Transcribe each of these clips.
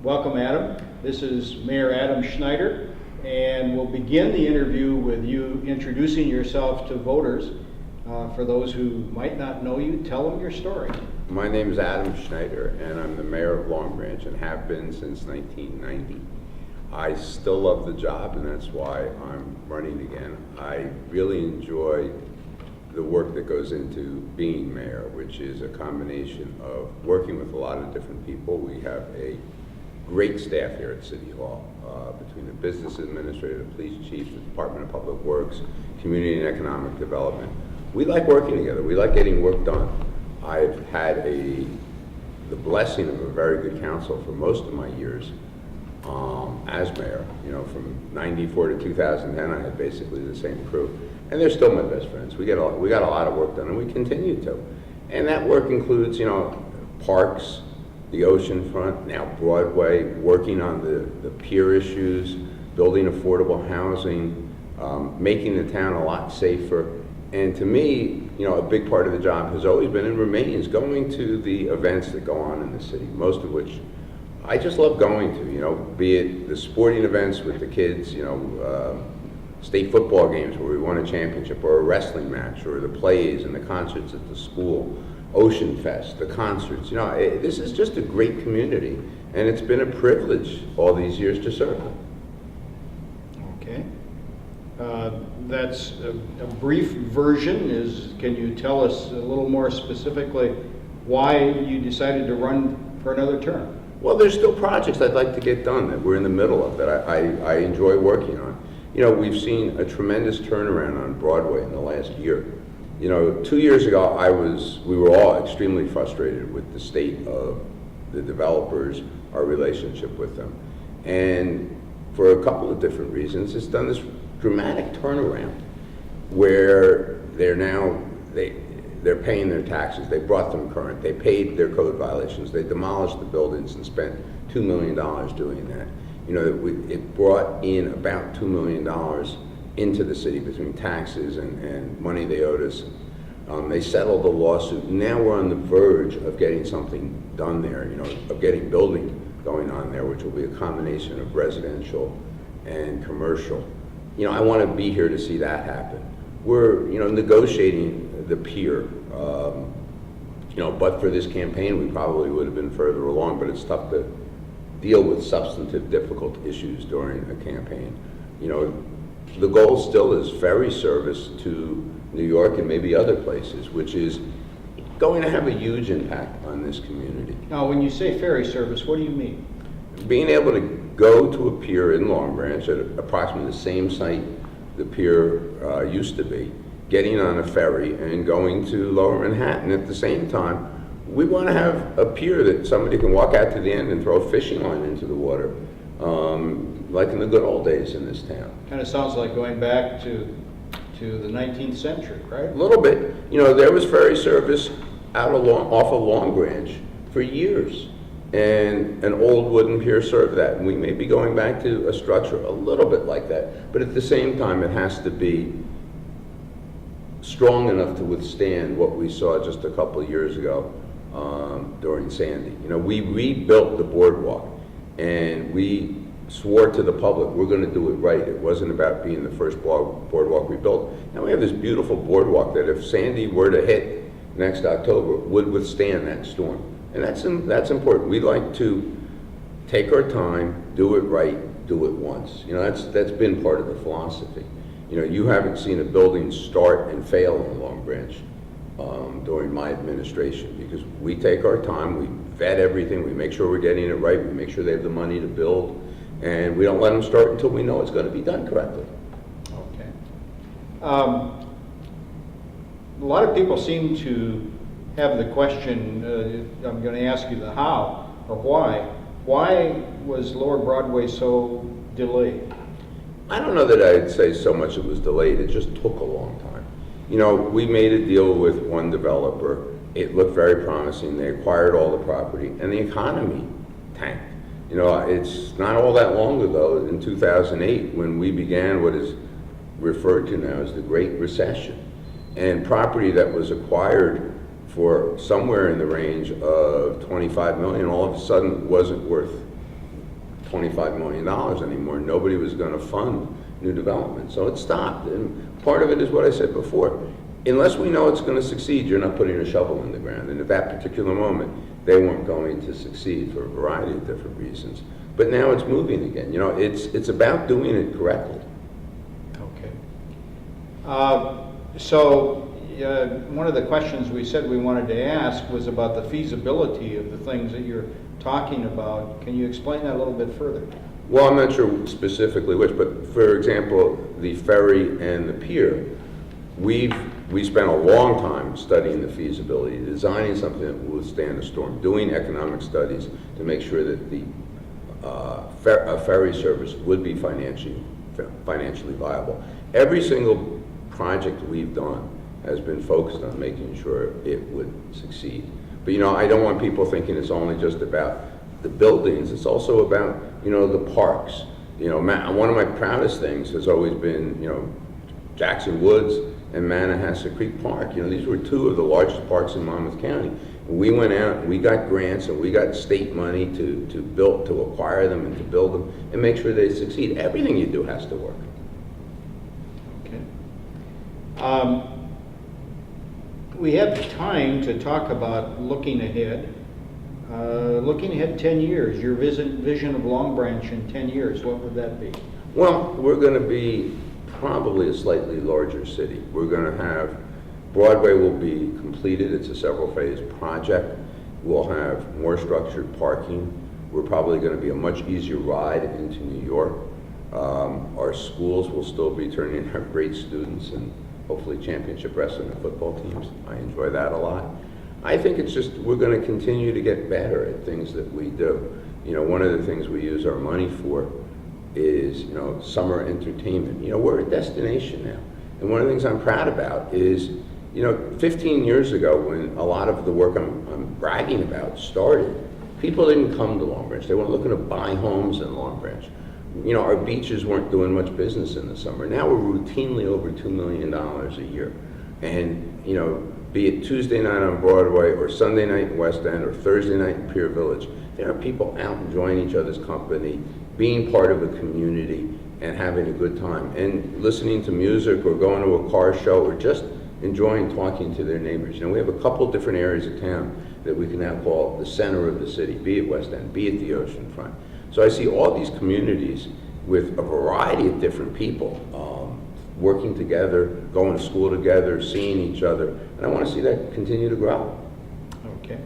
Welcome, Adam. This is Mayor Adam Schneider, and we'll begin the interview with you introducing yourself to voters. For those who might not know you, tell them your story. My name is Adam Schneider, and I'm the mayor of Long Branch and have been since 1990. I still love the job, and that's why I'm running again. I really enjoy the work that goes into being mayor, which is a combination of working with a lot of different people. We have a great staff here at City Hall, between the business administrator, the police chief, the Department of Public Works, community and economic development. We like working together. We like getting work done. I've had the blessing of a very good council for most of my years as mayor. You know, from '94 to 2010, I had basically the same crew, and they're still my best friends. We got a lot of work done, and we continue to. And that work includes, you know, parks, the ocean front, now Broadway, working on the pier issues, building affordable housing, making the town a lot safer. And to me, you know, a big part of the job has always been and remains going to the events that go on in the city, most of which I just love going to, you know, be it the sporting events with the kids, you know, state football games where we won a championship, or a wrestling match, or the plays and the concerts at the school, Ocean Fest, the concerts. You know, this is just a great community, and it's been a privilege all these years to serve them. Okay. That's a brief version. Can you tell us a little more specifically why you decided to run for another term? Well, there's still projects I'd like to get done that we're in the middle of that I enjoy working on. You know, we've seen a tremendous turnaround on Broadway in the last year. You know, 2 years ago, we were all extremely frustrated with the state of the developers, our relationship with them. And for a couple of different reasons, it's done this dramatic turnaround where they're paying their taxes. They brought them current. They paid their code violations. They demolished the buildings and spent $2 million doing that. You know, it brought in about $2 million into the city between taxes and money they owed us. They settled the lawsuit. Now we're on the verge of getting something done there, you know, of getting building going on there, which will be a combination of residential and commercial. You know, I want to be here to see that happen. We're, you know, negotiating the pier. You know, but for this campaign, we probably would have been further along, but it's tough to deal with substantive, difficult issues during a campaign. You know, the goal still is ferry service to New York and maybe other places, which is going to have a huge impact on this community. Now, when you say ferry service, what do you mean? Being able to go to a pier in Long Branch at approximately the same site the pier used to be, getting on a ferry and going to Lower Manhattan at the same time. We want to have a pier that somebody can walk out to the end and throw a fishing line into the water, like in the good old days in this town. Kind of sounds like going back to the 19th century, right? A little bit. You know, there was ferry service off of Long Branch for years, and an old wooden pier served that. And we may be going back to a structure a little bit like that, but at the same time, it has to be strong enough to withstand what we saw just a couple of years ago during Sandy. You know, we rebuilt the boardwalk, and we swore to the public we're going to do it right. It wasn't about being the first boardwalk we built. Now we have this beautiful boardwalk that if Sandy were to hit next October would withstand that storm. And that's important. We like to take our time, do it right, do it once. You know, that's been part of the philosophy. You know, you haven't seen a building start and fail in Long Branch during my administration, because we take our time, we vet everything, we make sure we're getting it right, we make sure they have the money to build, and we don't let them start until we know it's going to be done correctly. Okay. A lot of people seem to have the question, I'm going to ask you the how or why. Why was Lower Broadway so delayed? I don't know that I'd say so much it was delayed, it just took a long time. You know, we made a deal with one developer. It looked very promising. They acquired all the property, and the economy tanked. You know, it's not all that long ago, in 2008, when we began what is referred to now as the Great Recession. And property that was acquired for somewhere in the range of $25 million all of a sudden wasn't worth $25 million anymore. Nobody was going to fund new development, so it stopped. And part of it is what I said before. Unless we know it's going to succeed, you're not putting a shovel in the ground. And at that particular moment, they weren't going to succeed for a variety of different reasons. But now it's moving again. You know, it's about doing it correctly. Okay. One of the questions we said we wanted to ask was about the feasibility of the things that you're talking about. Can you explain that a little bit further? Well, I'm not sure specifically which, but for example, the ferry and the pier, we spent a long time studying the feasibility, designing something that will withstand a storm, doing economic studies to make sure that the ferry service would be financially viable. Every single project we've done has been focused on making sure it would succeed. But you know, I don't want people thinking it's only just about the buildings. It's also about, you know, the parks. You know, one of my proudest things has always been, you know, Jackson Woods and Manahasset Creek Park. You know, these were two of the largest parks in Monmouth County. We went out and we got grants and we got state money to acquire them and to build them and make sure they succeed. Everything you do has to work. Okay. We have time to talk about looking ahead. Looking ahead 10 years, your vision of Long Branch in 10 years, what would that be? Well, we're going to be probably a slightly larger city. We're going to have, Broadway will be completed. It's a several phase project. We'll have more structured parking. We're probably going to be a much easier ride into New York. Our schools will still be turning out great students and hopefully championship wrestling and football teams. I enjoy that a lot. I think it's just, we're going to continue to get better at things that we do. You know, one of the things we use our money for is, you know, summer entertainment. You know, we're a destination now. And one of the things I'm proud about is, you know, 15 years ago when a lot of the work I'm bragging about started, people didn't come to Long Branch. They weren't looking to buy homes in Long Branch. You know, our beaches weren't doing much business in the summer. Now we're routinely over $2 million a year. And, you know, be it Tuesday night on Broadway or Sunday night in West End or Thursday night in Pier Village, there are people out enjoying each other's company, being part of a community and having a good time and listening to music or going to a car show or just enjoying talking to their neighbors. You know, we have a couple different areas of town that we can now call the center of the city, be it West End, be it the ocean front. So I see all these communities with a variety of different people working together, going to school together, seeing each other, and I want to see that continue to grow. Okay.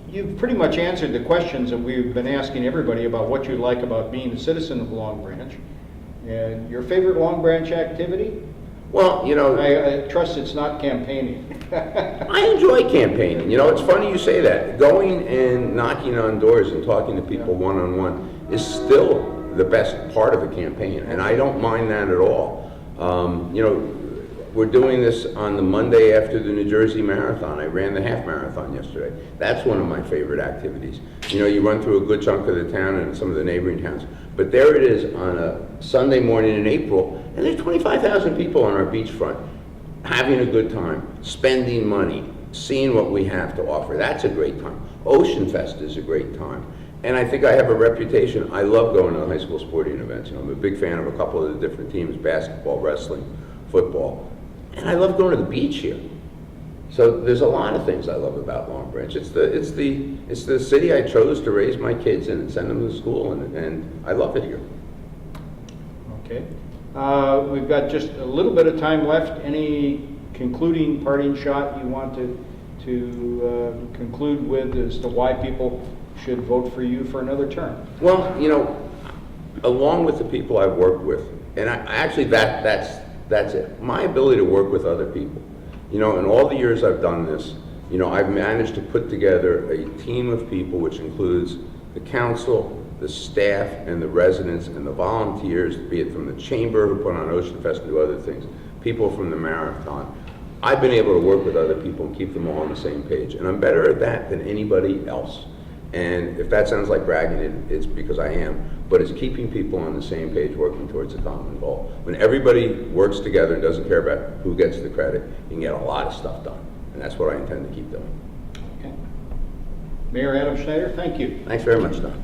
You've pretty much answered the questions that we've been asking everybody about what you like about being a citizen of Long Branch. And your favorite Long Branch activity? Well, you know, I trust it's not campaigning. I enjoy campaigning. You know, it's funny you say that. Going and knocking on doors and talking to people one-on-one is still the best part of a campaign, and I don't mind that at all. You know, we're doing this on the Monday after the New Jersey Marathon. I ran the half marathon yesterday. That's one of my favorite activities. You know, you run through a good chunk of the town and some of the neighboring towns, but there it is on a Sunday morning in April, and there's 25,000 people on our beachfront having a good time, spending money, seeing what we have to offer. That's a great time. Ocean Fest is a great time. And I think I have a reputation. I love going to high school sporting events. You know, I'm a big fan of a couple of the different teams, basketball, wrestling, football. And I love going to the beach here. So there's a lot of things I love about Long Branch. It's the city I chose to raise my kids in and send them to school, and I love it here. Okay. We've got just a little bit of time left. Any concluding parting shot you want to conclude with as to why people should vote for you for another term? Well, you know, along with the people I've worked with, and actually that's it. My ability to work with other people. You know, in all the years I've done this, you know, I've managed to put together a team of people which includes the council, the staff, and the residents, and the volunteers, be it from the chamber who put on Ocean Fest and do other things, people from the marathon. I've been able to work with other people and keep them all on the same page, and I'm better at that than anybody else. And if that sounds like bragging, it's because I am, but it's keeping people on the same page working towards a common goal. When everybody works together and doesn't care about who gets the credit, you can get a lot of stuff done. And that's what I intend to keep doing. Okay. Mayor Adam Schneider, thank you. Thanks very much, Don.